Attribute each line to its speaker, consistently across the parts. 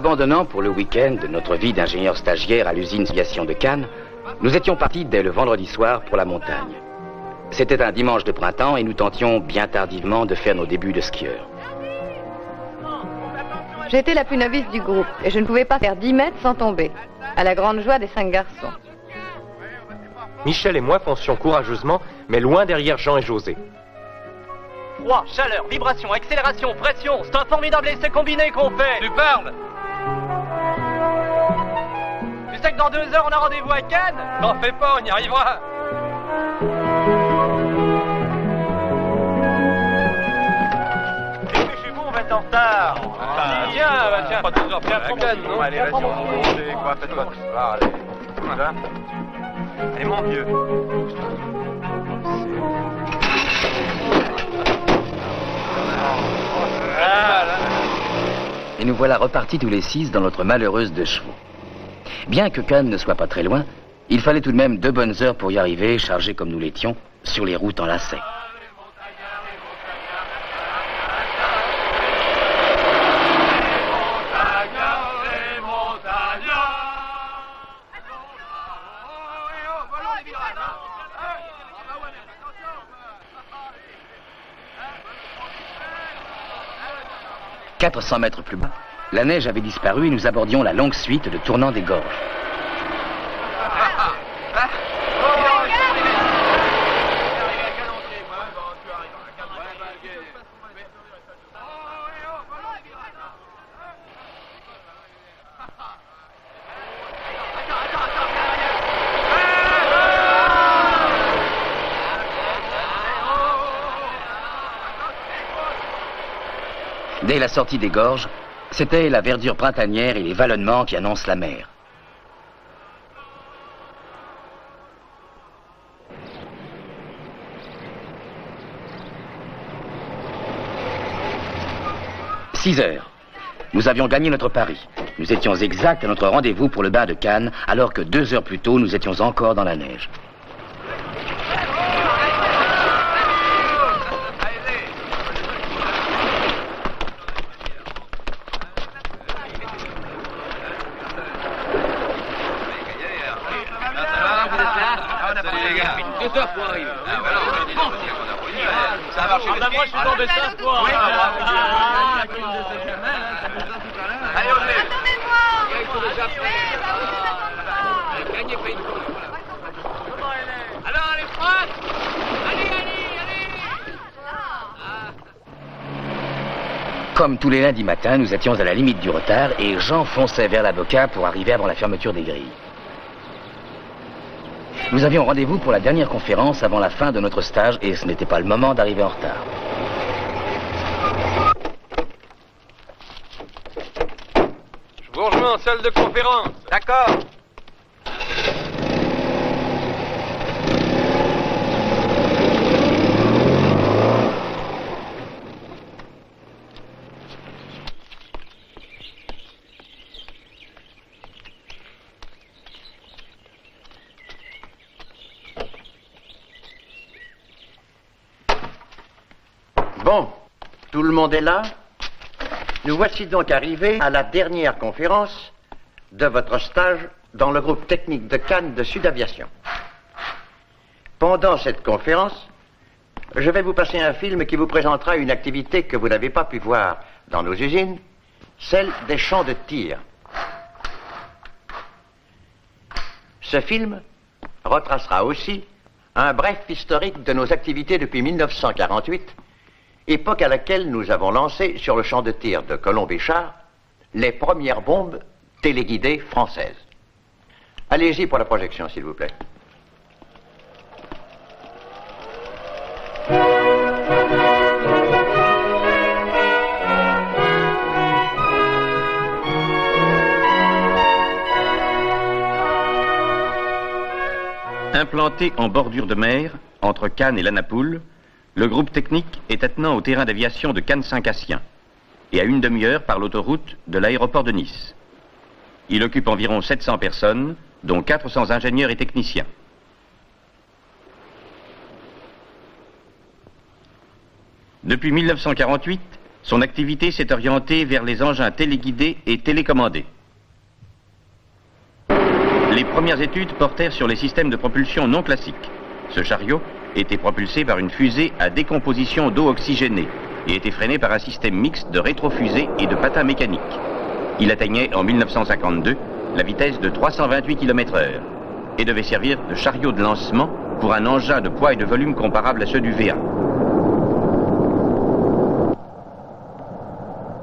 Speaker 1: Abandonnant pour le week-end notre vie d'ingénieur stagiaire à l'usine d'aviation de Cannes, nous étions partis dès le vendredi soir pour la montagne. C'était un dimanche de printemps et nous tentions bien tardivement de faire nos débuts de skieurs.
Speaker 2: J'étais la plus novice du groupe et je ne pouvais pas faire 10 mètres sans tomber, à la grande joie des 5 garçons.
Speaker 3: Michel et moi foncions courageusement, mais loin derrière Jean et José.
Speaker 4: Froid, chaleur, vibration, accélération, pression, c'est un formidable essai combiné qu'on fait. Tu parles. Tu sais que dans 2 heures on a rendez-vous à Cannes? T'en fais pas, on y arrivera. Est-ce que je suis bon, on va être en retard? Tiens, pas 2 heures, tiens, à Cannes, non? Allez, vas-y, on va manger, quoi, faites-toi. Allez, voilà. Allez, mon vieux.
Speaker 1: Et nous voilà repartis tous les 6 dans notre malheureuse de chevaux. Bien que Cannes ne soit pas très loin, il fallait tout de même 2 bonnes heures pour y arriver, chargés comme nous l'étions, sur les routes en lacets. « 400 mètres plus bas, la neige avait disparu et nous abordions la longue suite de tournants des gorges. Dès la sortie des gorges, c'était la verdure printanière et les vallonnements qui annoncent la mer. « 6 heures. Nous avions gagné notre pari. Nous étions exacts à notre rendez-vous pour le bain de Cannes, alors que 2 heures plus tôt, nous étions encore dans la neige.
Speaker 4: Moi, je suis tombé ça, toi. Allez, on est. Alors, les frères. Allez.
Speaker 1: Comme tous les lundis matins, nous étions à la limite du retard et Jean fonçait vers l'avocat pour arriver avant la fermeture des grilles. Nous avions rendez-vous pour la dernière conférence avant la fin de notre stage et ce n'était pas le moment d'arriver en retard.
Speaker 4: Je vous rejoins en salle de conférence. D'accord.
Speaker 5: Bon, tout le monde est là? Nous voici donc arrivés à la dernière conférence de votre stage dans le groupe technique de Cannes de Sud Aviation. Pendant cette conférence, je vais vous passer un film qui vous présentera une activité que vous n'avez pas pu voir dans nos usines, celle des champs de tir. Ce film retracera aussi un bref historique de nos activités depuis 1948, époque à laquelle nous avons lancé sur le champ de tir de Colomb-Béchard les premières bombes téléguidées françaises. Allez-y pour la projection, s'il vous plaît.
Speaker 6: Implanté en bordure de mer, entre Cannes et l'Anapoule, le groupe technique est attenant au terrain d'aviation de Cannes-Saint-Cassien et à une demi-heure par l'autoroute de l'aéroport de Nice. Il occupe environ 700 personnes, dont 400 ingénieurs et techniciens. Depuis 1948, Son activité s'est orientée vers les engins téléguidés et télécommandés. Les premières études portèrent sur les systèmes de propulsion non classiques. Ce chariot était propulsé par une fusée à décomposition d'eau oxygénée et était freiné par un système mixte de rétrofusée et de patins mécaniques. Il atteignait en 1952 la vitesse de 328 km/h et devait servir de chariot de lancement pour un engin de poids et de volume comparable à ceux du V1.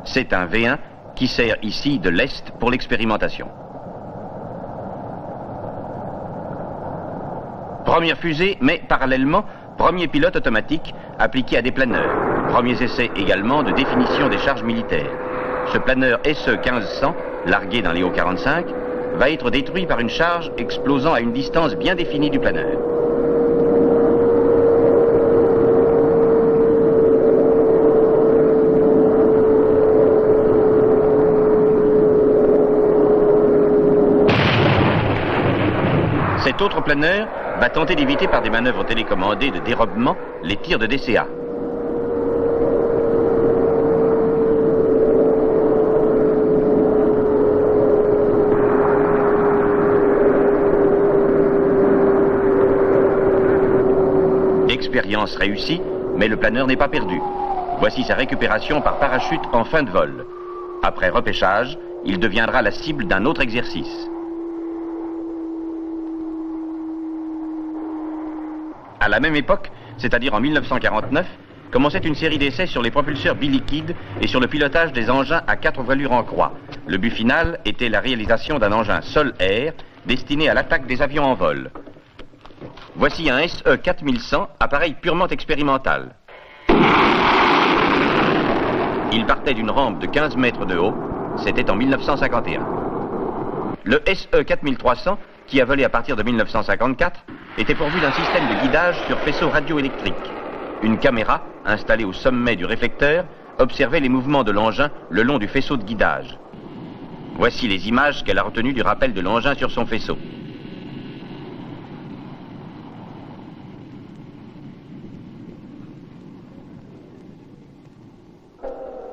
Speaker 6: C'est un V1 qui sert ici de lest pour l'expérimentation. Première fusée, mais parallèlement, premier pilote automatique appliqué à des planeurs. Premiers essais également de définition des charges militaires. Ce planeur SE 1500, largué d'un Léo 45, va être détruit par une charge explosant à une distance bien définie du planeur. Cet autre planeur va tenter d'éviter par des manœuvres télécommandées de dérobement les tirs de DCA. Expérience réussie, mais le planeur n'est pas perdu. Voici sa récupération par parachute en fin de vol. Après repêchage, il deviendra la cible d'un autre exercice. À la même époque, c'est-à-dire en 1949, commençait une série d'essais sur les propulseurs biliquides et sur le pilotage des engins à 4 voilures en croix. Le but final était la réalisation d'un engin sol-air destiné à l'attaque des avions en vol. Voici un SE 4100, appareil purement expérimental. Il partait d'une rampe de 15 mètres de haut, c'était en 1951. Le SE 4300, qui a volé à partir de 1954, était pourvu d'un système de guidage sur faisceau radioélectrique. Une caméra, installée au sommet du réflecteur, observait les mouvements de l'engin le long du faisceau de guidage. Voici les images qu'elle a retenues du rappel de l'engin sur son faisceau.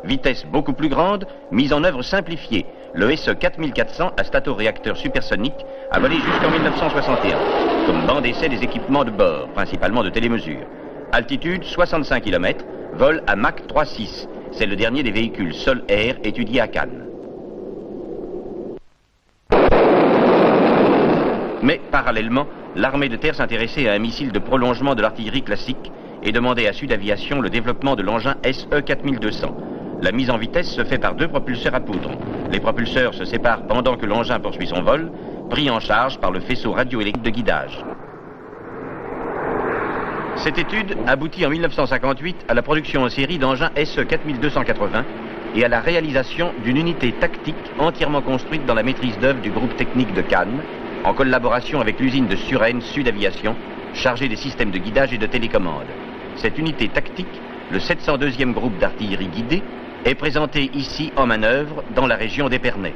Speaker 6: Vitesse beaucoup plus grande, mise en œuvre simplifiée. Le SE 4400 à statoréacteur supersonique a volé jusqu'en 1961, comme banc d'essai des équipements de bord, principalement de télémesure. Altitude 65 km, vol à Mach 3.6. C'est le dernier des véhicules sol-air étudiés à Cannes. Mais parallèlement, l'armée de terre s'intéressait à un missile de prolongement de l'artillerie classique et demandait à Sud Aviation le développement de l'engin SE 4200. La mise en vitesse se fait par deux propulseurs à poudre. Les propulseurs se séparent pendant que l'engin poursuit son vol, pris en charge par le faisceau radioélectrique de guidage. Cette étude aboutit en 1958 à la production en série d'engins SE 4280 et à la réalisation d'une unité tactique entièrement construite dans la maîtrise d'œuvre du groupe technique de Cannes, en collaboration avec l'usine de Suresnes Sud Aviation, chargée des systèmes de guidage et de télécommande. Cette unité tactique, le 702e groupe d'artillerie guidée, est présentée ici en manœuvre dans la région d'Épernay.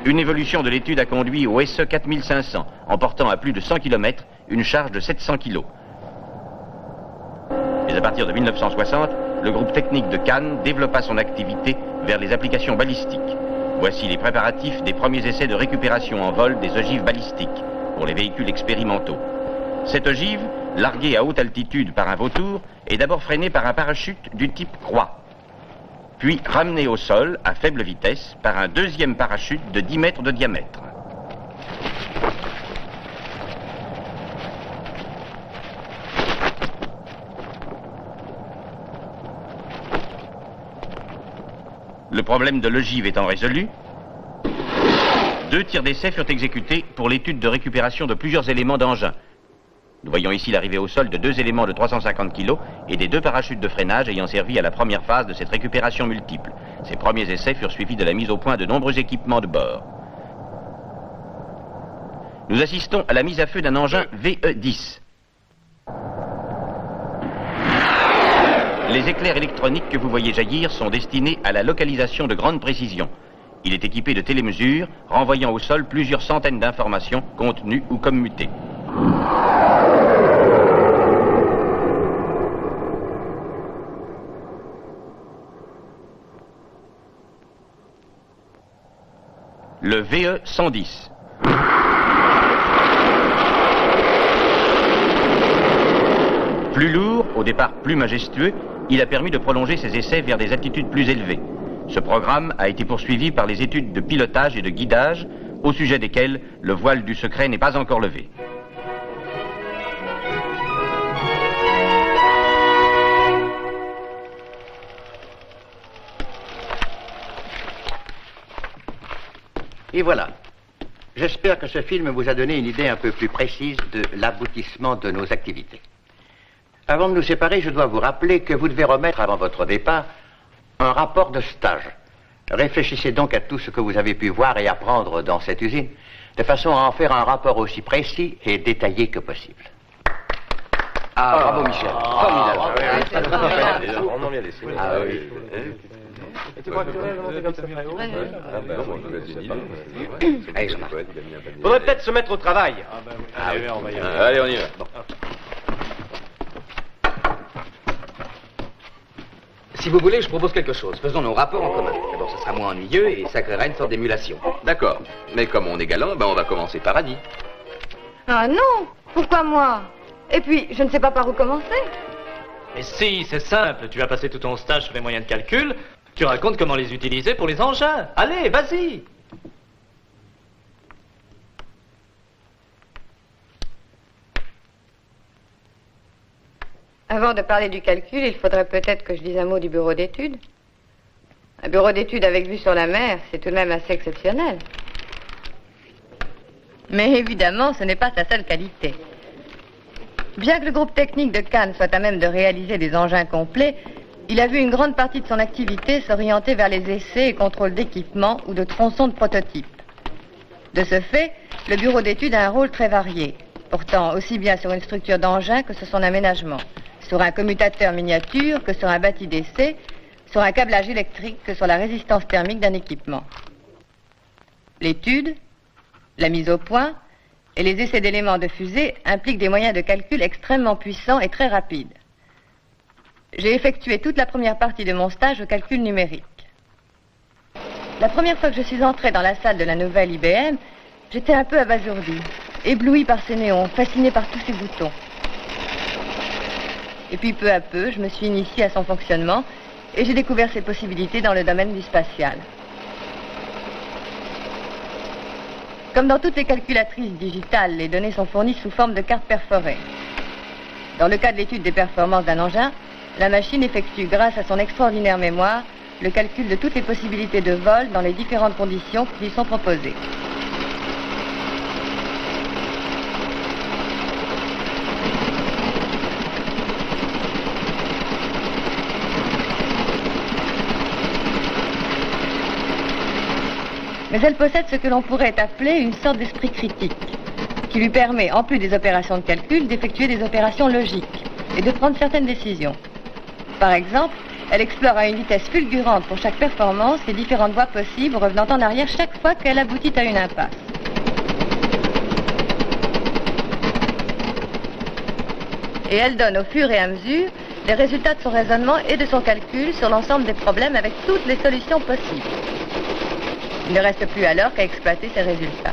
Speaker 6: Une évolution de l'étude a conduit au SE 4500, en portant à plus de 100 km une charge de 700 kg. Mais à partir de 1960, le groupe technique de Cannes développa son activité vers les applications balistiques. Voici les préparatifs des premiers essais de récupération en vol des ogives balistiques pour les véhicules expérimentaux. Cette ogive, larguée à haute altitude par un vautour, est d'abord freinée par un parachute du type croix, puis ramenée au sol à faible vitesse par un deuxième parachute de 10 mètres de diamètre. Le problème de l'ogive étant résolu, 2 tirs d'essai furent exécutés pour l'étude de récupération de plusieurs éléments d'engin. Nous voyons ici l'arrivée au sol de 2 éléments de 350 kg et des 2 parachutes de freinage ayant servi à la première phase de cette récupération multiple. Ces premiers essais furent suivis de la mise au point de nombreux équipements de bord. Nous assistons à la mise à feu d'un engin VE-10. Les éclairs électroniques que vous voyez jaillir sont destinés à la localisation de grande précision. Il est équipé de télémesures, renvoyant au sol plusieurs centaines d'informations contenues ou commutées. le VE 110. Plus lourd, au départ plus majestueux, il a permis de prolonger ses essais vers des altitudes plus élevées. Ce programme a été poursuivi par les études de pilotage et de guidage, au sujet desquelles le voile du secret n'est pas encore levé.
Speaker 5: Et voilà. J'espère que ce film vous a donné une idée un peu plus précise de l'aboutissement de nos activités. Avant de nous séparer, je dois vous rappeler que vous devez remettre avant votre départ un rapport de stage. Réfléchissez donc à tout ce que vous avez pu voir et apprendre dans cette usine, de façon à en faire un rapport aussi précis et détaillé que possible.
Speaker 1: Ah, bravo Michel. Formidable.
Speaker 3: On en vient laissé.
Speaker 1: Ah oui. Allez, Jean-Marc.
Speaker 3: Faudrait peut-être se mettre au travail.
Speaker 4: Allez, on y va.
Speaker 1: Si vous voulez, je propose quelque chose. Faisons nos rapports en commun. D'abord, ce sera moins ennuyeux et ça créera une sorte d'émulation.
Speaker 7: D'accord. Mais comme on est galant, on va commencer par Annie.
Speaker 2: Ah non! Pourquoi moi? Et puis, je ne sais pas par où commencer.
Speaker 8: Mais si, c'est simple. Tu vas passer tout ton stage sur les moyens de calcul. Tu racontes comment les utiliser pour les engins. Allez, vas-y!
Speaker 2: Avant de parler du calcul, il faudrait peut-être que je dise un mot du bureau d'études. Un bureau d'études avec vue sur la mer, c'est tout de même assez exceptionnel. Mais évidemment, ce n'est pas sa seule qualité. Bien que le groupe technique de Cannes soit à même de réaliser des engins complets, il a vu une grande partie de son activité s'orienter vers les essais et contrôles d'équipements ou de tronçons de prototypes. De ce fait, le bureau d'études a un rôle très varié, portant aussi bien sur une structure d'engin que sur son aménagement, sur un commutateur miniature que sur un bâti d'essai, sur un câblage électrique que sur la résistance thermique d'un équipement. L'étude, la mise au point et les essais d'éléments de fusée impliquent des moyens de calcul extrêmement puissants et très rapides. J'ai effectué toute la première partie de mon stage au calcul numérique. La première fois que je suis entrée dans la salle de la nouvelle IBM, j'étais un peu abasourdie, éblouie par ces néons, fascinée par tous ces boutons. Et puis peu à peu, je me suis initiée à son fonctionnement et j'ai découvert ses possibilités dans le domaine du spatial. Comme dans toutes les calculatrices digitales, les données sont fournies sous forme de cartes perforées. Dans le cas de l'étude des performances d'un engin, la machine effectue, grâce à son extraordinaire mémoire, le calcul de toutes les possibilités de vol dans les différentes conditions qui lui sont proposées. Mais elle possède ce que l'on pourrait appeler une sorte d'esprit critique, qui lui permet, en plus des opérations de calcul, d'effectuer des opérations logiques et de prendre certaines décisions. Par exemple, elle explore à une vitesse fulgurante pour chaque performance les différentes voies possibles, revenant en arrière chaque fois qu'elle aboutit à une impasse. Et elle donne au fur et à mesure les résultats de son raisonnement et de son calcul sur l'ensemble des problèmes avec toutes les solutions possibles. Il ne reste plus alors qu'à exploiter ces résultats.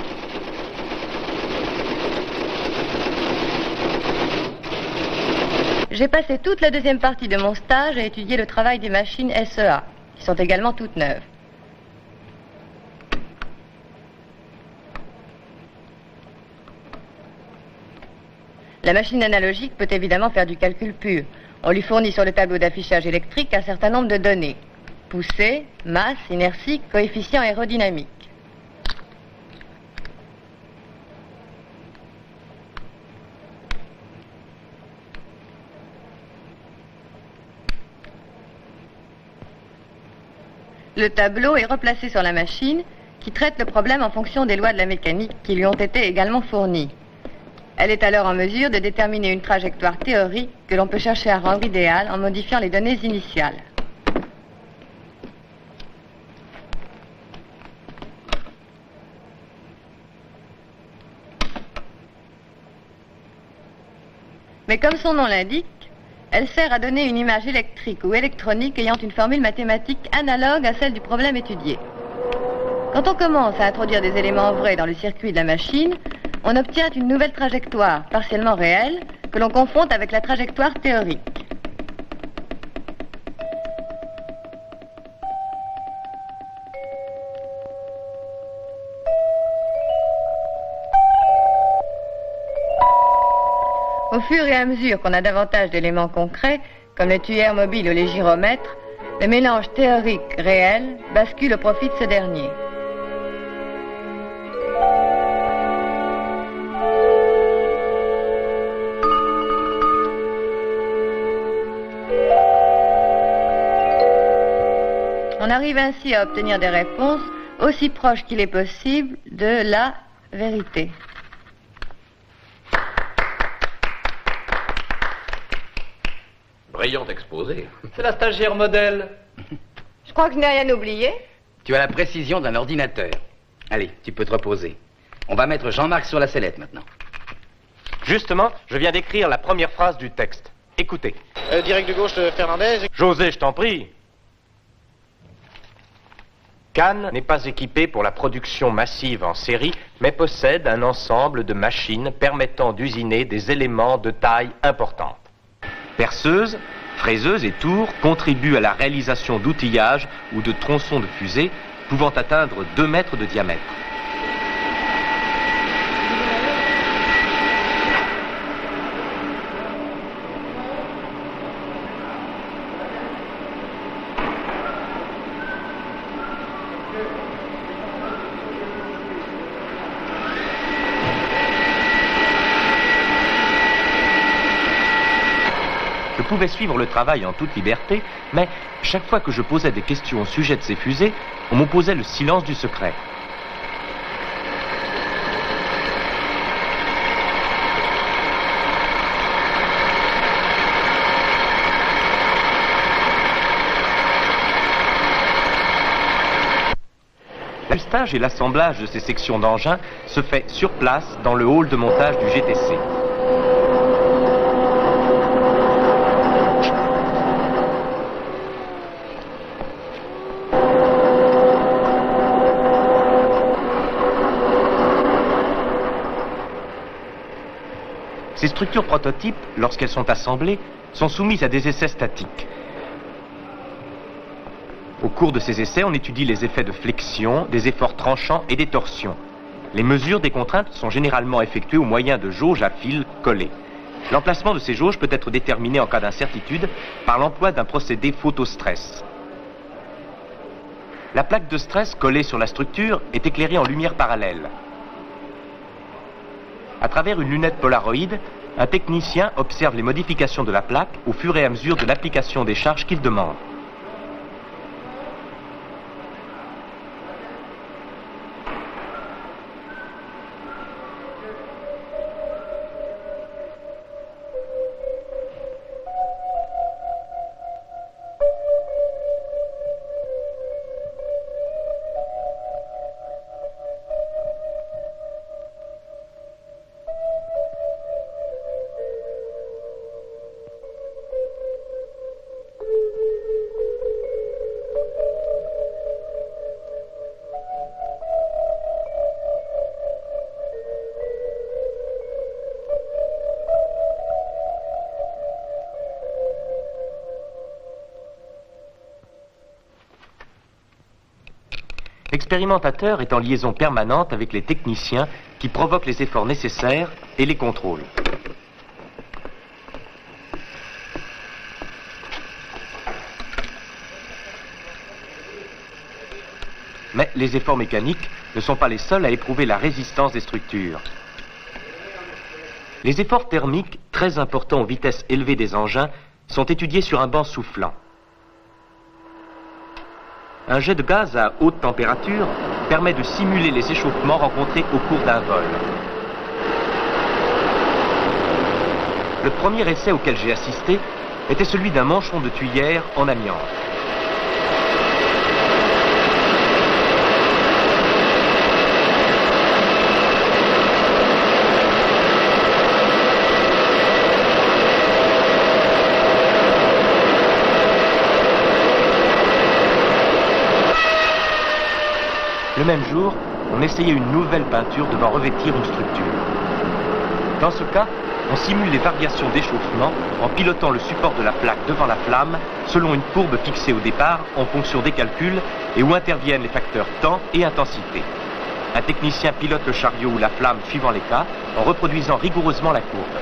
Speaker 2: J'ai passé toute la deuxième partie de mon stage à étudier le travail des machines SEA, qui sont également toutes neuves. La machine analogique peut évidemment faire du calcul pur. On lui fournit sur le tableau d'affichage électrique un certain nombre de données. Poussée, masse, inertie, coefficient aérodynamique. Le tableau est replacé sur la machine qui traite le problème en fonction des lois de la mécanique qui lui ont été également fournies. Elle est alors en mesure de déterminer une trajectoire théorique que l'on peut chercher à rendre idéale en modifiant les données initiales. Mais comme son nom l'indique, elle sert à donner une image électrique ou électronique ayant une formule mathématique analogue à celle du problème étudié. Quand on commence à introduire des éléments vrais dans le circuit de la machine, on obtient une nouvelle trajectoire, partiellement réelle, que l'on confronte avec la trajectoire théorique. Au fur et à mesure qu'on a davantage d'éléments concrets, comme les tuyères mobiles ou les gyromètres, le mélange théorique-réel bascule au profit de ce dernier. On arrive ainsi à obtenir des réponses aussi proches qu'il est possible de la vérité.
Speaker 7: Brillant exposé.
Speaker 8: C'est la stagiaire modèle.
Speaker 2: Je crois que je n'ai rien oublié.
Speaker 1: Tu as la précision d'un ordinateur. Allez, tu peux te reposer. On va mettre Jean-Marc sur la sellette maintenant.
Speaker 3: Justement, je viens d'écrire la première phrase du texte. Écoutez.
Speaker 4: Direct de gauche de Fernandez.
Speaker 3: José, je t'en prie. Cannes n'est pas équipé pour la production massive en série, mais possède un ensemble de machines permettant d'usiner des éléments de taille importante. Perceuses, fraiseuses et tours contribuent à la réalisation d'outillages ou de tronçons de fusée pouvant atteindre 2 mètres de diamètre. Je pouvais suivre le travail en toute liberté, mais chaque fois que je posais des questions au sujet de ces fusées, on m'opposait le silence du secret. L'ajustage et l'assemblage de ces sections d'engins se fait sur place dans le hall de montage du GTC. Ces structures prototypes, lorsqu'elles sont assemblées, sont soumises à des essais statiques. Au cours de ces essais, on étudie les effets de flexion, des efforts tranchants et des torsions. Les mesures des contraintes sont généralement effectuées au moyen de jauges à fil collées. L'emplacement de ces jauges peut être déterminé en cas d'incertitude par l'emploi d'un procédé photostress. La plaque de stress collée sur la structure est éclairée en lumière parallèle. À travers une lunette polaroïde, un technicien observe les modifications de la plaque au fur et à mesure de l'application des charges qu'il demande. L'expérimentateur est en liaison permanente avec les techniciens qui provoquent les efforts nécessaires et les contrôlent. Mais les efforts mécaniques ne sont pas les seuls à éprouver la résistance des structures. Les efforts thermiques, très importants aux vitesses élevées des engins, sont étudiés sur un banc soufflant. Un jet de gaz à haute température permet de simuler les échauffements rencontrés au cours d'un vol. Le premier essai auquel j'ai assisté était celui d'un manchon de tuyère en amiante. Le même jour, on essayait une nouvelle peinture devant revêtir une structure. Dans ce cas, on simule les variations d'échauffement en pilotant le support de la plaque devant la flamme selon une courbe fixée au départ en fonction des calculs et où interviennent les facteurs temps et intensité. Un technicien pilote le chariot ou la flamme suivant les cas en reproduisant rigoureusement la courbe.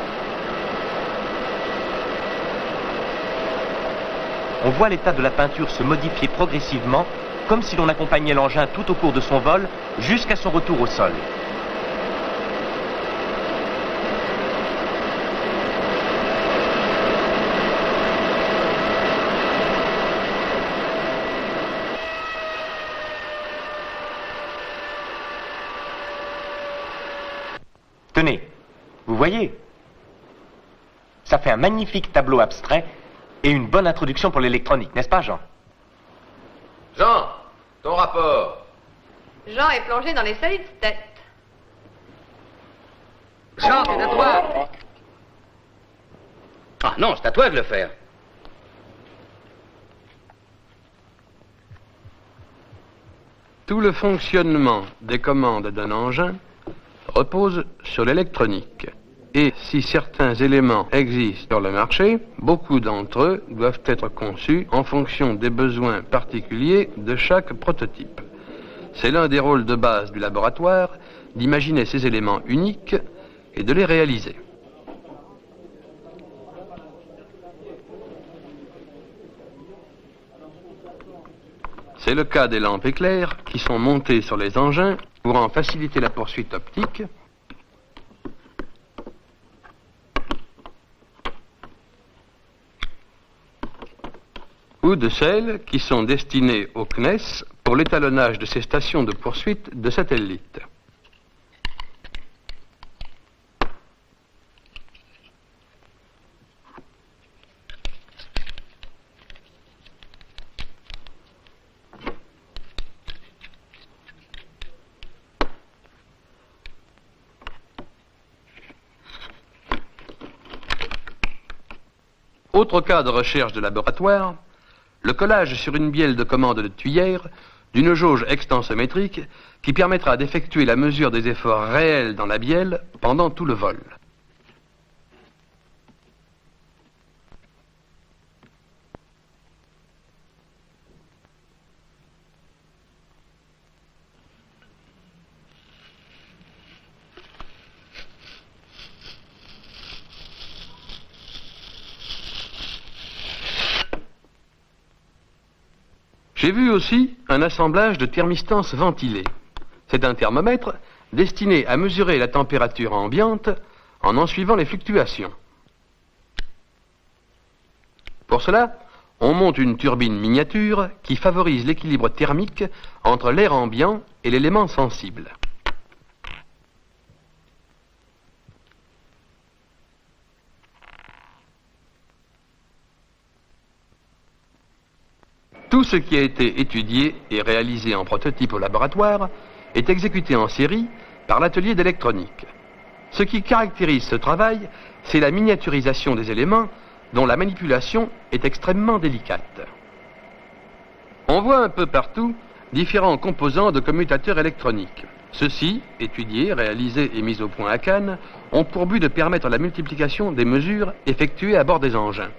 Speaker 3: On voit l'état de la peinture se modifier progressivement comme si l'on accompagnait l'engin tout au cours de son vol jusqu'à son retour au sol. Tenez, vous voyez, ça fait un magnifique tableau abstrait et une bonne introduction pour l'électronique, n'est-ce pas, Jean?
Speaker 7: Jean, ton rapport.
Speaker 2: Jean est plongé dans les solides têtes.
Speaker 1: Jean, c'est à toi. Ah non, c'est à toi de le faire.
Speaker 9: Tout le fonctionnement des commandes d'un engin repose sur l'électronique. Et si certains éléments existent sur le marché, beaucoup d'entre eux doivent être conçus en fonction des besoins particuliers de chaque prototype. C'est l'un des rôles de base du laboratoire d'imaginer ces éléments uniques et de les réaliser. C'est le cas des lampes éclairs qui sont montées sur les engins pour en faciliter la poursuite optique ou de celles qui sont destinées au CNES pour l'étalonnage de ces stations de poursuite de satellites. Autre cas de recherche de laboratoire, le collage sur une bielle de commande de tuyère d'une jauge extensométrique qui permettra d'effectuer la mesure des efforts réels dans la bielle pendant tout le vol. J'ai vu aussi un assemblage de thermistances ventilées. C'est un thermomètre destiné à mesurer la température ambiante en suivant les fluctuations. Pour cela, on monte une turbine miniature qui favorise l'équilibre thermique entre l'air ambiant et l'élément sensible. Tout ce qui a été étudié et réalisé en prototype au laboratoire est exécuté en série par l'atelier d'électronique. Ce qui caractérise ce travail, c'est la miniaturisation des éléments dont la manipulation est extrêmement délicate. On voit un peu partout différents composants de commutateurs électroniques. Ceux-ci, étudiés, réalisés et mis au point à Cannes, ont pour but de permettre la multiplication des mesures effectuées à bord des engins.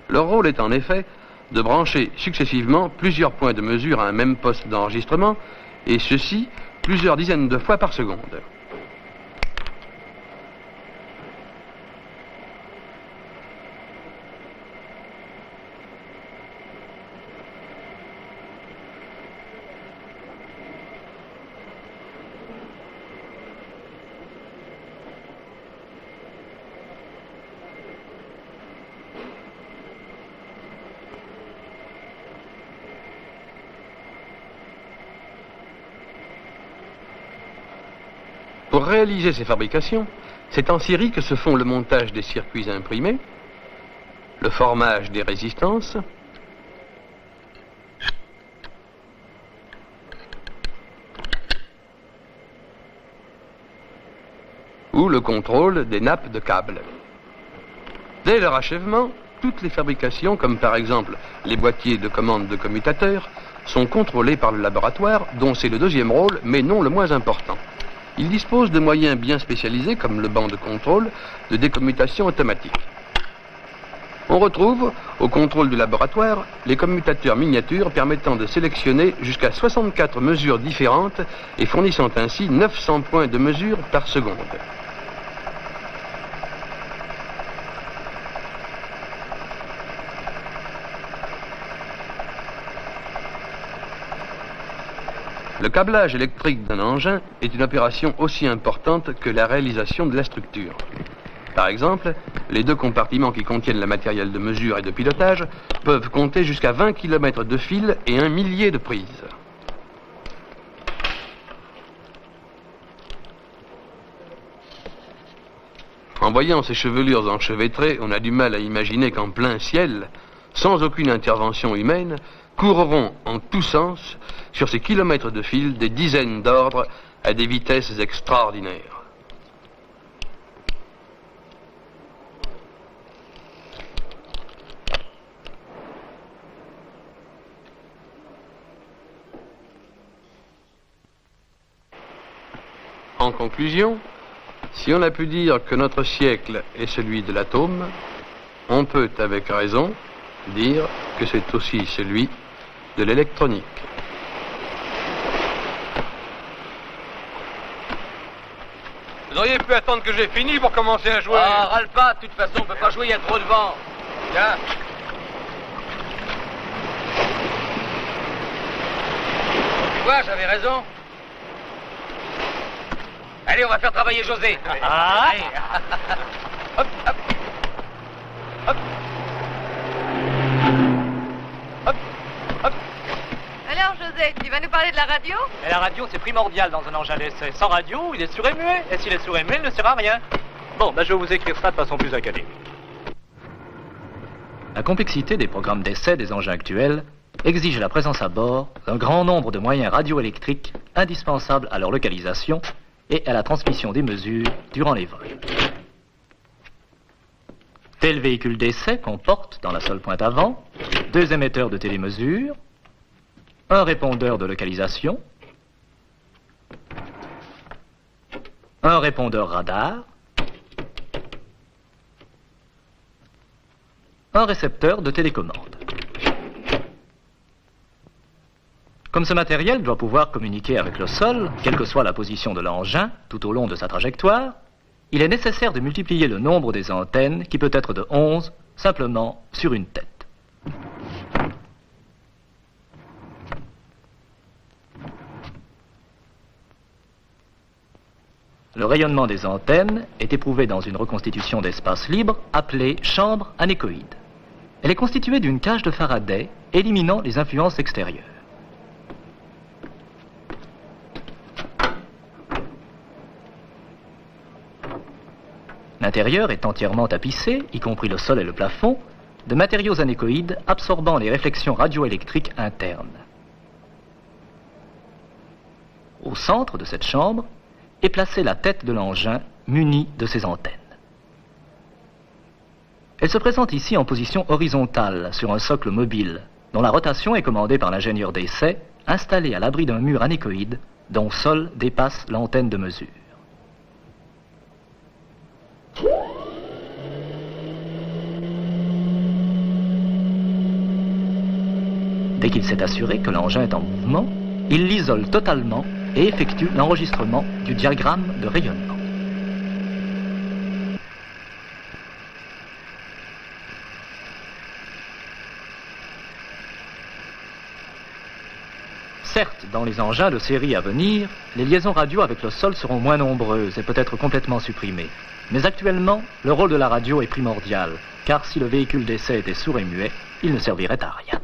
Speaker 9: Leur rôle est en effet de brancher successivement plusieurs points de mesure à un même poste d'enregistrement, et ceci plusieurs dizaines de fois par seconde. Pour réaliser ces fabrications, c'est en série que se font le montage des circuits imprimés, le formage des résistances, ou le contrôle des nappes de câbles. Dès leur achèvement, toutes les fabrications, comme par exemple les boîtiers de commande de commutateurs, sont contrôlés par le laboratoire, dont c'est le deuxième rôle, mais non le moins important. Il dispose de moyens bien spécialisés, comme le banc de contrôle, de décommutation automatique. On retrouve, au contrôle du laboratoire, les commutateurs miniatures permettant de sélectionner jusqu'à 64 mesures différentes et fournissant ainsi 900 points de mesure par seconde. Le câblage électrique d'un engin est une opération aussi importante que la réalisation de la structure. Par exemple, les deux compartiments qui contiennent le matériel de mesure et de pilotage peuvent compter jusqu'à 20 km de fil et 1 millier de prises. En voyant ces chevelures enchevêtrées, on a du mal à imaginer qu'en plein ciel, sans aucune intervention humaine, courront en tous sens, sur ces kilomètres de fil, des dizaines d'ordres à des vitesses extraordinaires. En conclusion, si on a pu dire que notre siècle est celui de l'atome, on peut avec raison dire que c'est aussi celui de l'électronique.
Speaker 4: Vous auriez pu attendre que j'ai fini pour commencer à jouer.
Speaker 7: Ah, râle pas, de toute façon, on peut pas jouer, il y a trop de vent. Tiens. Tu vois, j'avais raison. Allez, on va faire travailler José.
Speaker 8: Ah.
Speaker 7: Allez. Hop, hop. Hop. Hop. Hop.
Speaker 2: Alors, José, tu vas nous parler de la radio?
Speaker 8: Et la radio, c'est primordial dans un engin d'essai. Sans radio, il est sourd et muet. Et s'il est sourd et muet, il ne sert à rien. Bon, je vais vous écrire ça de façon plus académique. La complexité des programmes d'essai des engins actuels exige la présence à bord d'un grand nombre de moyens radioélectriques indispensables à leur localisation et à la transmission des mesures durant les vols. Tel véhicule d'essai comporte, dans la seule pointe avant, 2 émetteurs de télémesure, un répondeur de localisation, un répondeur radar, un récepteur de télécommande. Comme ce matériel doit pouvoir communiquer avec le sol, quelle que soit la position de l'engin, tout au long de sa trajectoire, il est nécessaire de multiplier le nombre des antennes, qui peut être de 11, simplement sur une tête. Le rayonnement des antennes est éprouvé dans une reconstitution d'espace libre appelée chambre anéchoïde. Elle est constituée d'une cage de Faraday éliminant les influences extérieures. L'intérieur est entièrement tapissé, y compris le sol et le plafond, de matériaux anéchoïdes absorbant les réflexions radioélectriques internes. Au centre de cette chambre est placée la tête de l'engin munie de ses antennes. Elle se présente ici en position horizontale sur un socle mobile, dont la rotation est commandée par l'ingénieur d'essai, installé à l'abri d'un mur anéchoïde dont sol dépasse l'antenne de mesure. Dès qu'il s'est assuré que l'engin est en mouvement, il l'isole totalement et effectue l'enregistrement du diagramme de rayonnement. Certes, dans les engins de série à venir, les liaisons radio avec le sol seront moins nombreuses et peut-être complètement supprimées. Mais actuellement, le rôle de la radio est primordial, car si le véhicule d'essai était sourd et muet, il ne servirait à rien.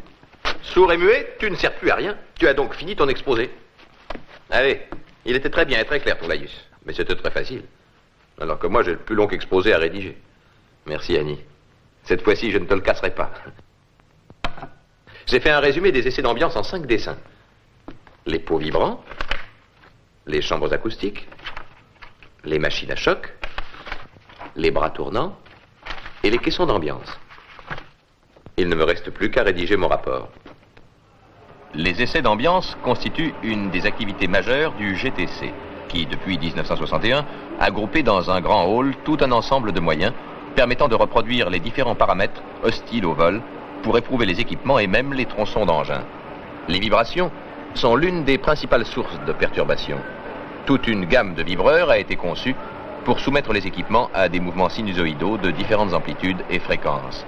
Speaker 7: Sourd et muet, tu ne sers plus à rien. Tu as donc fini ton exposé. Allez, il était très bien et très clair pour Laïus, mais c'était très facile. Alors que moi, j'ai le plus long exposé à rédiger. Merci, Annie. Cette fois-ci, je ne te le casserai pas. J'ai fait un résumé des essais d'ambiance en 5 dessins. Les pots vibrants, les chambres acoustiques, les machines à choc, les bras tournants et les caissons d'ambiance. Il ne me reste plus qu'à rédiger mon rapport.
Speaker 6: Les essais d'ambiance constituent une des activités majeures du GTC, qui, depuis 1961, a groupé dans un grand hall tout un ensemble de moyens permettant de reproduire les différents paramètres hostiles au vol pour éprouver les équipements et même les tronçons d'engins. Les vibrations sont l'une des principales sources de perturbations. Toute une gamme de vibreurs a été conçue pour soumettre les équipements à des mouvements sinusoïdaux de différentes amplitudes et fréquences.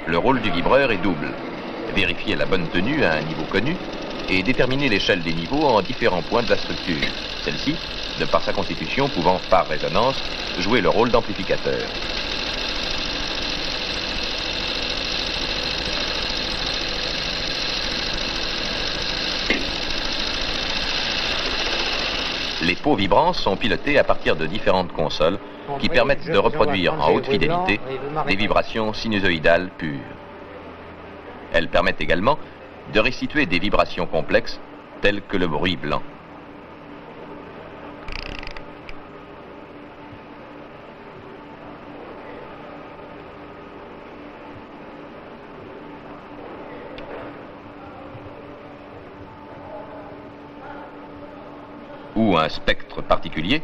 Speaker 6: Le rôle du vibreur est double. Vérifier la bonne tenue à un niveau connu et déterminer l'échelle des niveaux en différents points de la structure. Celle-ci, de par sa constitution, pouvant, par résonance, jouer le rôle d'amplificateur. Les pots vibrants sont pilotés à partir de différentes consoles qui permettent de reproduire en haute fidélité des vibrations sinusoïdales pures. Elles permettent également de restituer des vibrations complexes telles que le bruit blanc. Ou un spectre particulier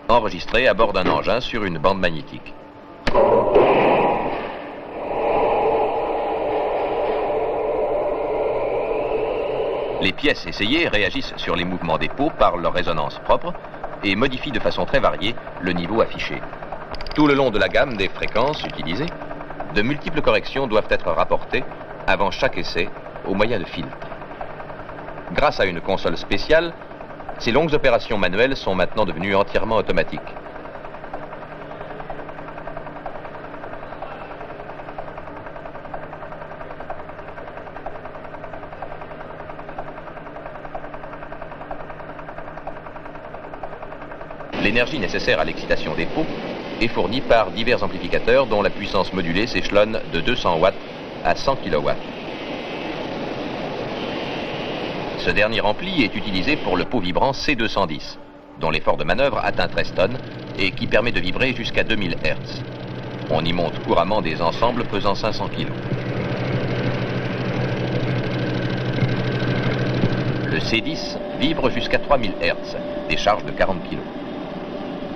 Speaker 6: enregistré à bord d'un engin sur une bande magnétique. Les pièces essayées réagissent sur les mouvements des pots par leur résonance propre et modifient de façon très variée le niveau affiché. Tout le long de la gamme des fréquences utilisées, de multiples corrections doivent être rapportées avant chaque essai au moyen de filtres. Grâce à une console spéciale, ces longues opérations manuelles sont maintenant devenues entièrement automatiques. L'énergie nécessaire à l'excitation des pots est fournie par divers amplificateurs dont la puissance modulée s'échelonne de 200 watts à 100 kW. Ce dernier ampli est utilisé pour le pot vibrant C210, dont l'effort de manœuvre atteint 13 tonnes et qui permet de vibrer jusqu'à 2000 Hz. On y monte couramment des ensembles pesant 500 kg. Le C10 vibre jusqu'à 3000 Hz, des charges de 40 kg.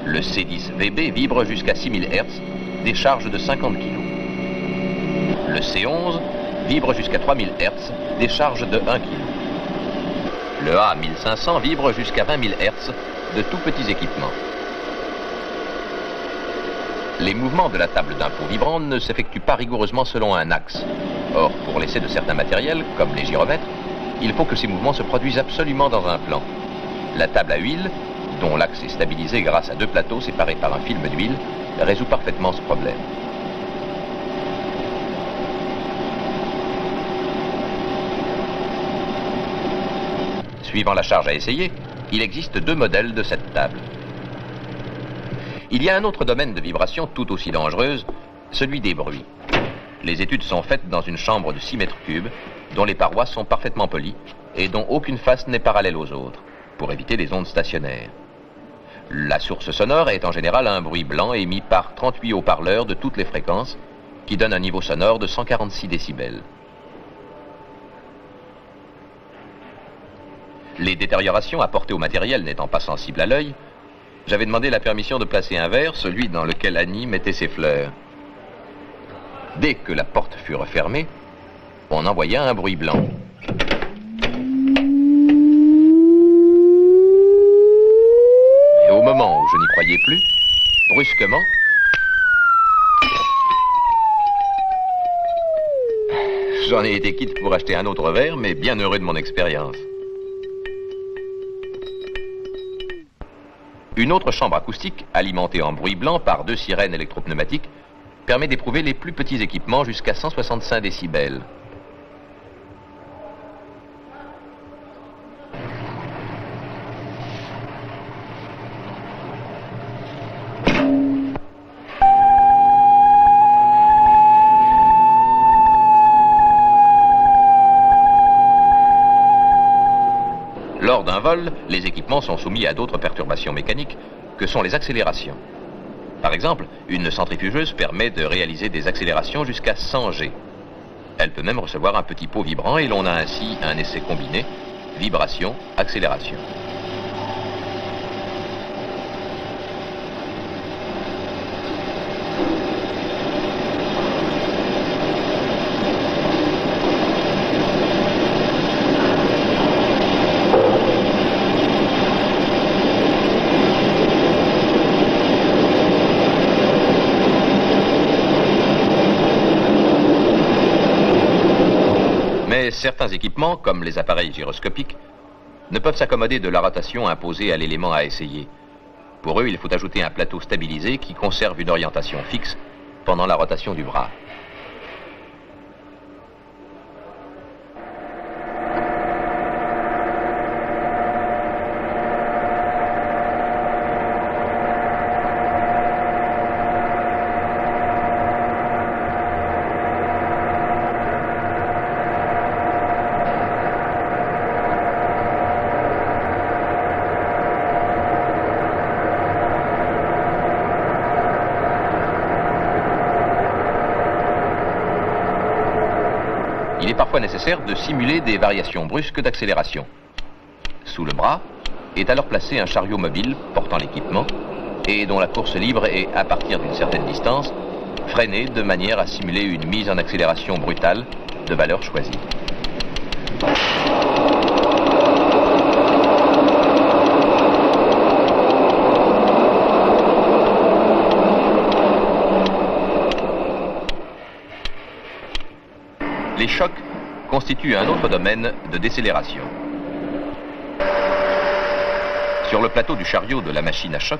Speaker 6: Le C10 VB vibre jusqu'à 6000 Hz, des charges de 50 kg. Le C11 vibre jusqu'à 3000 Hz, des charges de 1 kg. Le A1500 vibre jusqu'à 20 000 Hz de tout petits équipements. Les mouvements de la table d'un pot vibrant ne s'effectuent pas rigoureusement selon un axe. Or, pour l'essai de certains matériels, comme les gyromètres, il faut que ces mouvements se produisent absolument dans un plan. La table à huile, dont l'axe est stabilisé grâce à deux plateaux séparés par un film d'huile, résout parfaitement ce problème. Suivant la charge à essayer, il existe deux modèles de cette table. Il y a un autre domaine de vibration tout aussi dangereuse, celui des bruits. Les études sont faites dans une chambre de 6 mètres cubes, dont les parois sont parfaitement polies et dont aucune face n'est parallèle aux autres, pour éviter les ondes stationnaires. La source sonore est en général un bruit blanc émis par 38 haut-parleurs de toutes les fréquences, qui donne un niveau sonore de 146 décibels. Les détériorations apportées au matériel n'étant pas sensibles à l'œil, j'avais demandé la permission de placer un verre, celui dans lequel Annie mettait ses fleurs. Dès que la porte fut refermée, on envoya un bruit blanc. Et au moment où je n'y croyais plus, brusquement, j'en ai été quitte pour acheter un autre verre, mais bien heureux de mon expérience. Une autre chambre acoustique, alimentée en bruit blanc par 2 sirènes électropneumatiques, permet d'éprouver les plus petits équipements jusqu'à 165 décibels. Lors d'un vol, les équipements sont soumis à d'autres perturbations mécaniques que sont les accélérations.
Speaker 10: Par exemple, une centrifugeuse permet de réaliser des accélérations jusqu'à 100 G. Elle peut même recevoir un petit pot vibrant et l'on a ainsi un essai combiné, vibration, accélération. Certains équipements, comme les appareils gyroscopiques, ne peuvent s'accommoder de la rotation imposée à l'élément à essayer. Pour eux, il faut ajouter un plateau stabilisé qui conserve une orientation fixe pendant la rotation du bras. Il est parfois nécessaire de simuler des variations brusques d'accélération. Sous le bras est alors placé un chariot mobile portant l'équipement et dont la course libre est, à partir d'une certaine distance, freinée de manière à simuler une mise en accélération brutale de valeur choisie. Les chocs constituent un autre domaine de décélération. Sur le plateau du chariot de la machine à choc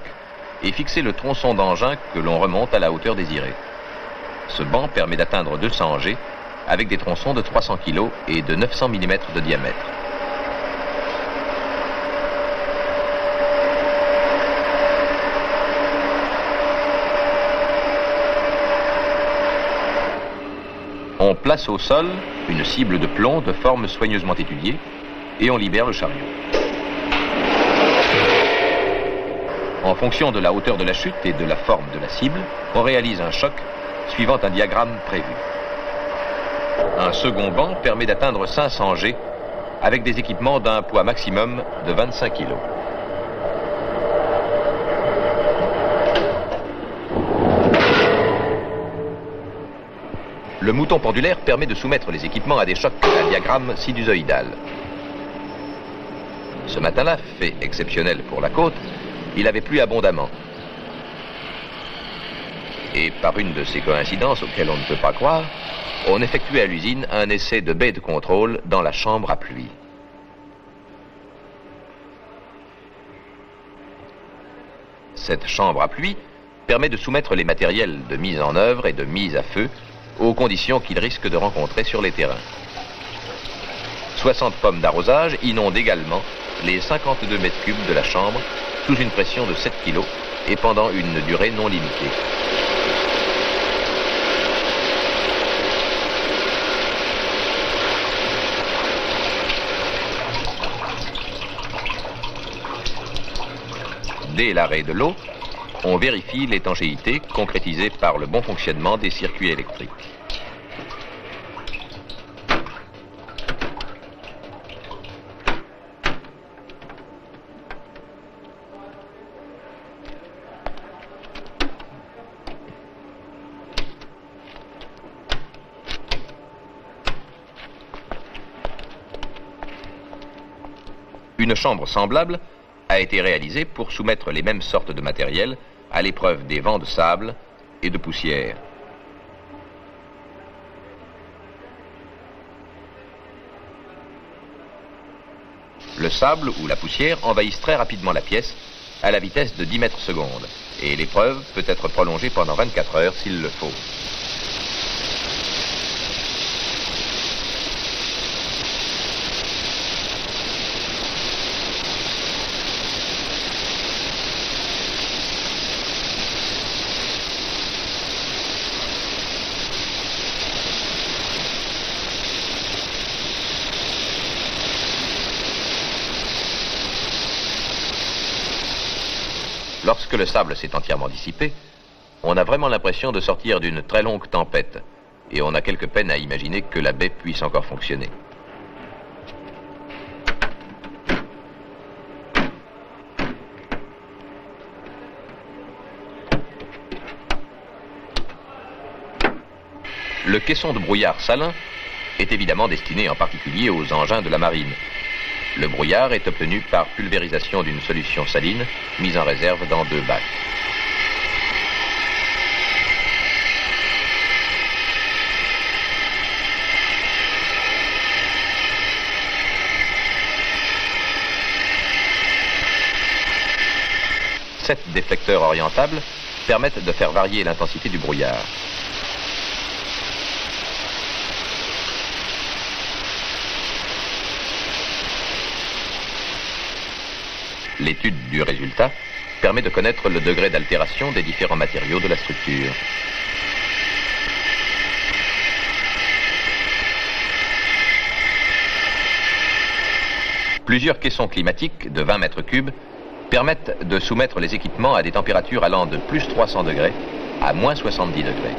Speaker 10: est fixé le tronçon d'engin que l'on remonte à la hauteur désirée. Ce banc permet d'atteindre 200 G avec des tronçons de 300 kg et de 900 mm de diamètre. On place au sol une cible de plomb de forme soigneusement étudiée et on libère le chariot. En fonction de la hauteur de la chute et de la forme de la cible, on réalise un choc suivant un diagramme prévu. Un second banc permet d'atteindre 500 G avec des équipements d'un poids maximum de 25 kg. Le mouton pendulaire permet de soumettre les équipements à des chocs à diagramme sinusoïdal. Ce matin-là, fait exceptionnel pour la côte, il avait plu abondamment. Et par une de ces coïncidences auxquelles on ne peut pas croire, on effectuait à l'usine un essai de baie de contrôle dans la chambre à pluie. Cette chambre à pluie permet de soumettre les matériels de mise en œuvre et de mise à feu aux conditions qu'ils risquent de rencontrer sur les terrains. 60 pommes d'arrosage inondent également les 52 mètres cubes de la chambre sous une pression de 7 kg et pendant une durée non limitée. Dès l'arrêt de l'eau, on vérifie l'étanchéité concrétisée par le bon fonctionnement des circuits électriques. Une chambre semblable a été réalisée pour soumettre les mêmes sortes de matériel à l'épreuve des vents de sable et de poussière. Le sable ou la poussière envahissent très rapidement la pièce à la vitesse de 10 mètres secondes et l'épreuve peut être prolongée pendant 24 heures s'il le faut. Lorsque le sable s'est entièrement dissipé, on a vraiment l'impression de sortir d'une très longue tempête, et on a quelque peine à imaginer que la baie puisse encore fonctionner. Le caisson de brouillard salin est évidemment destiné en particulier aux engins de la marine. Le brouillard est obtenu par pulvérisation d'une solution saline mise en réserve dans 2 bacs. Sept déflecteurs orientables permettent de faire varier l'intensité du brouillard. L'étude du résultat permet de connaître le degré d'altération des différents matériaux de la structure. Plusieurs caissons climatiques de 20 mètres cubes permettent de soumettre les équipements à des températures allant de plus 300 degrés à moins 70 degrés.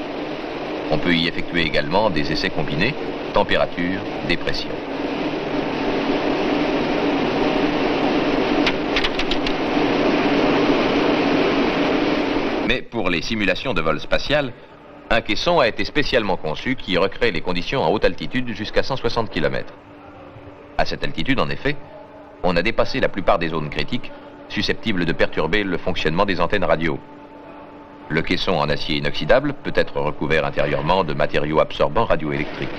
Speaker 10: On peut y effectuer également des essais combinés, température, dépression. Mais pour les simulations de vol spatial, un caisson a été spécialement conçu qui recrée les conditions en haute altitude jusqu'à 160 km. À cette altitude, en effet, on a dépassé la plupart des zones critiques susceptibles de perturber le fonctionnement des antennes radio. Le caisson en acier inoxydable peut être recouvert intérieurement de matériaux absorbants radioélectriques.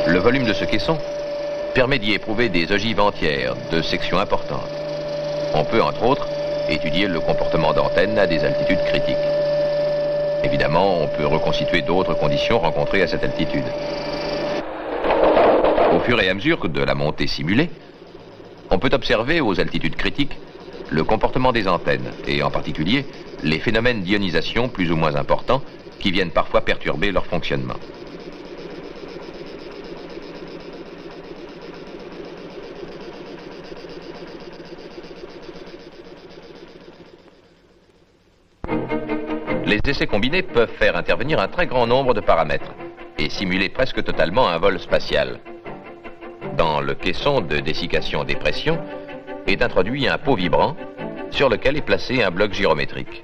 Speaker 10: Le volume de ce caisson permet d'y éprouver des ogives entières de sections importantes. On peut, entre autres, étudier le comportement d'antennes à des altitudes critiques. Évidemment, on peut reconstituer d'autres conditions rencontrées à cette altitude. Au fur et à mesure de la montée simulée, on peut observer aux altitudes critiques le comportement des antennes et en particulier les phénomènes d'ionisation plus ou moins importants qui viennent parfois perturber leur fonctionnement. Les essais combinés peuvent faire intervenir un très grand nombre de paramètres et simuler presque totalement un vol spatial. Dans le caisson de dessiccation-dépression est introduit un pot vibrant sur lequel est placé un bloc gyrométrique.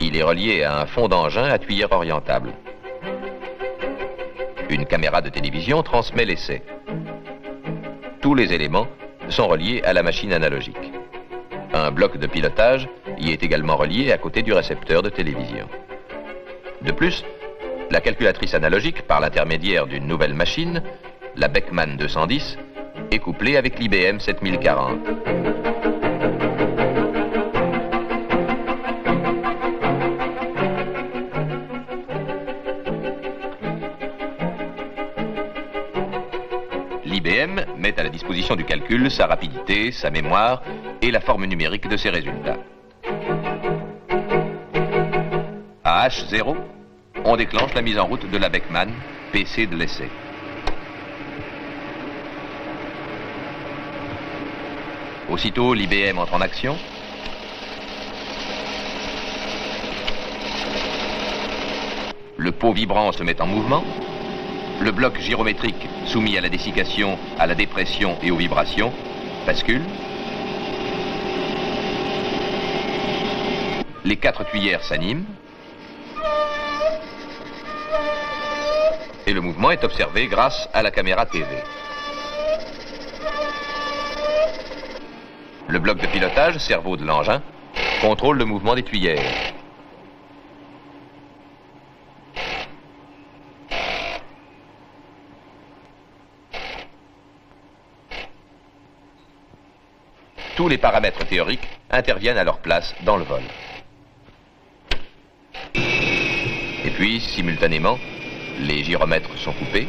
Speaker 10: Il est relié à un fond d'engin à tuyère orientable. Une caméra de télévision transmet l'essai. Tous les éléments sont reliés à la machine analogique. Un bloc de pilotage y est également relié à côté du récepteur de télévision. De plus, la calculatrice analogique, par l'intermédiaire d'une nouvelle machine, la Beckman 210, est couplée avec l'IBM 7040. L'IBM met à la disposition du calcul sa rapidité, sa mémoire et la forme numérique de ses résultats. À H0, on déclenche la mise en route de la Beckman, PC de l'essai. Aussitôt, l'IBM entre en action. Le pot vibrant se met en mouvement. Le bloc gyrométrique soumis à la dessiccation, à la dépression et aux vibrations bascule. Les 4 tuyères s'animent. Et le mouvement est observé grâce à la caméra TV. Le bloc de pilotage, cerveau de l'engin, contrôle le mouvement des tuyères. Tous les paramètres théoriques interviennent à leur place dans le vol. Et puis, simultanément, les gyromètres sont coupés.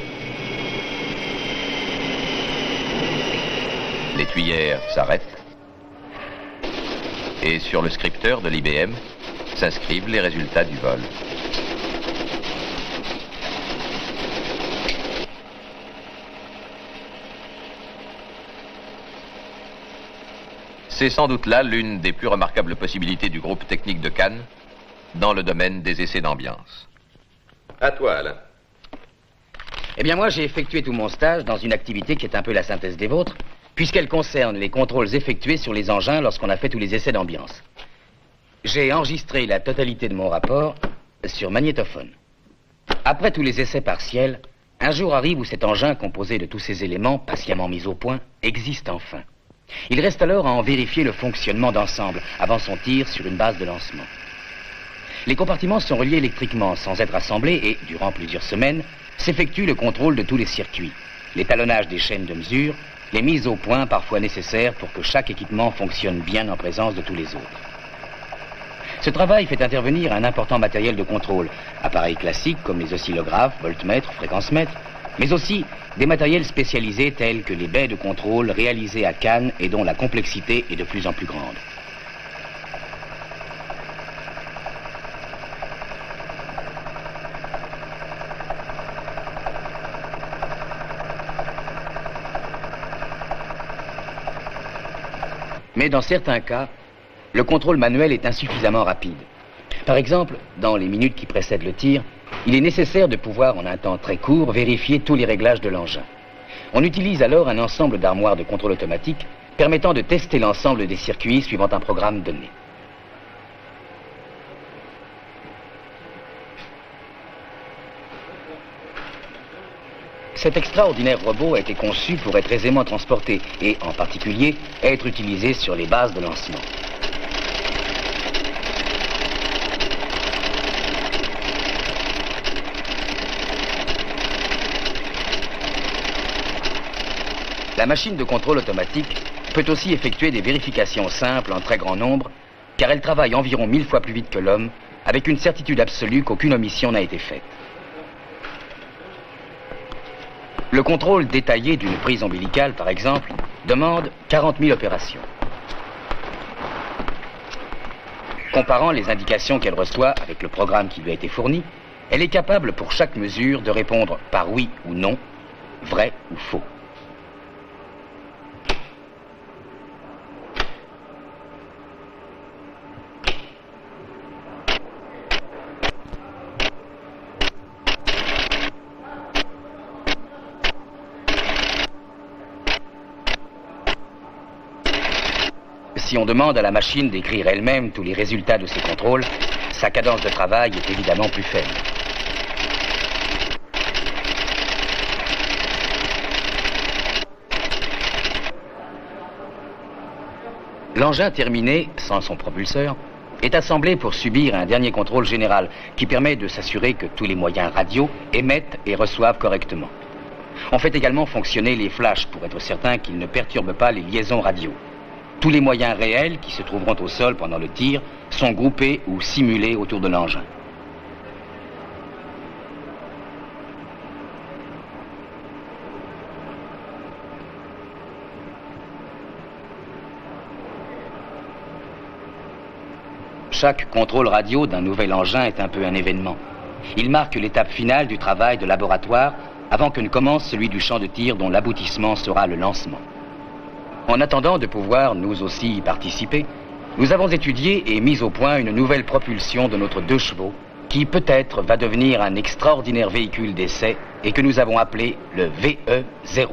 Speaker 10: Les tuyères s'arrêtent. Et sur le scripteur de l'IBM s'inscrivent les résultats du vol. C'est sans doute là l'une des plus remarquables possibilités du groupe technique de Cannes, dans le domaine des essais d'ambiance.
Speaker 7: À toi, Alain.
Speaker 1: Eh bien, moi, j'ai effectué tout mon stage dans une activité qui est un peu la synthèse des vôtres, puisqu'elle concerne les contrôles effectués sur les engins lorsqu'on a fait tous les essais d'ambiance. J'ai enregistré la totalité de mon rapport sur magnétophone. Après tous les essais partiels, un jour arrive où cet engin, composé de tous ces éléments, patiemment mis au point, existe enfin. Il reste alors à en vérifier le fonctionnement d'ensemble, avant son tir sur une base de lancement. Les compartiments sont reliés électriquement, sans être assemblés, et, durant plusieurs semaines, s'effectue le contrôle de tous les circuits, l'étalonnage des chaînes de mesure, les mises au point parfois nécessaires pour que chaque équipement fonctionne bien en présence de tous les autres. Ce travail fait intervenir un important matériel de contrôle, appareils classiques comme les oscillographes, voltmètres, fréquencemètres, mais aussi des matériels spécialisés tels que les baies de contrôle réalisées à Cannes et dont la complexité est de plus en plus grande. Mais dans certains cas, le contrôle manuel est insuffisamment rapide. Par exemple, dans les minutes qui précèdent le tir, il est nécessaire de pouvoir, en un temps très court, vérifier tous les réglages de l'engin. On utilise alors un ensemble d'armoires de contrôle automatique permettant de tester l'ensemble des circuits suivant un programme donné. Cet extraordinaire robot a été conçu pour être aisément transporté et, en particulier, être utilisé sur les bases de lancement. La machine de contrôle automatique peut aussi effectuer des vérifications simples en très grand nombre, car elle travaille environ 1000 fois plus vite que l'homme, avec une certitude absolue qu'aucune omission n'a été faite. Le contrôle détaillé d'une prise ombilicale, par exemple, demande 40 000 opérations. Comparant les indications qu'elle reçoit avec le programme qui lui a été fourni, elle est capable pour chaque mesure de répondre par oui ou non, vrai ou faux. Si on demande à la machine d'écrire elle-même tous les résultats de ses contrôles, sa cadence de travail est évidemment plus faible. L'engin terminé, sans son propulseur, est assemblé pour subir un dernier contrôle général qui permet de s'assurer que tous les moyens radio émettent et reçoivent correctement. On fait également fonctionner les flashs pour être certain qu'ils ne perturbent pas les liaisons radio. Tous les moyens réels qui se trouveront au sol pendant le tir sont groupés ou simulés autour de l'engin. Chaque contrôle radio d'un nouvel engin est un peu un événement. Il marque l'étape finale du travail de laboratoire avant que ne commence celui du champ de tir dont l'aboutissement sera le lancement. En attendant de pouvoir, nous aussi, y participer, nous avons étudié et mis au point une nouvelle propulsion de notre 2 chevaux qui, peut-être, va devenir un extraordinaire véhicule d'essai et que nous avons appelé le VE0.